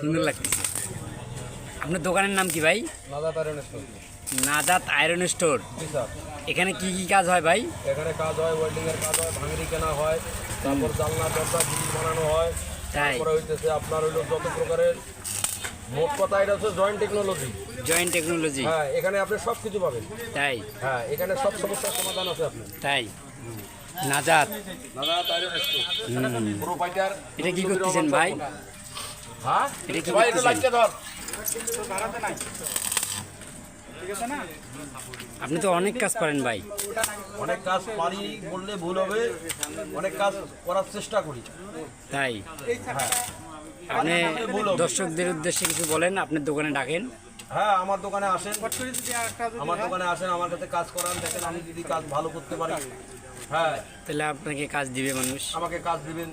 সুন্দর লাগতেছে। আপনার দোকানের নাম কি ভাই? নাজাত আয়রন স্টোর। নাজাত আয়রন স্টোর। জি স্যার। এখানে কি কি কাজ হয় ভাই? এখানে কাজ হয়, ওয়েল্ডিং এর কাজ হয়, ভাঙড়ি কেনা হয়, তারপর জানলা দরজা গ্রিল বানানো হয়। তাই তারপরে হইতেছে আপনার হইলো যত প্রকারের, মোট কথা এটা হচ্ছে জয়েন্ট টেকনোলজি। Joint technology. হ্যাঁ, এখানে আপনি সব কিছু পাবেন। তাই হ্যাঁ, এখানে সব সমস্যার সমাধান আছে আপনার। তাই নাজাত। নাজাত আয়রন স্টোর প্রোপাইটার। এটা কি করতেছেন ভাই? হ্যাঁ, এটা কি ভাই একটু করতেছেন? লাইটটা ধর। আপনি তো অনেক কাজ পারেন ভাই। অনেক কাজ পারি বললে ভুল হবে, অনেক কাজ করার চেষ্টা করি। তাই হ্যাঁ আপনি ভুল হবে। দর্শকদের উদ্দেশ্যে কিছু বলেন, আপনার দোকানে ডাকেন। হ্যাঁ, আমার দোকানে আসেন, আমার দোকানে আসেন, আমার কাছে কাজ করান, দেখেন আমি যদি কাজ ভালো করতে পারি, হ্যাঁ তাহলে আপনাকে কাজ দিবে মানুষ। আমাকে কাজ দিবেন।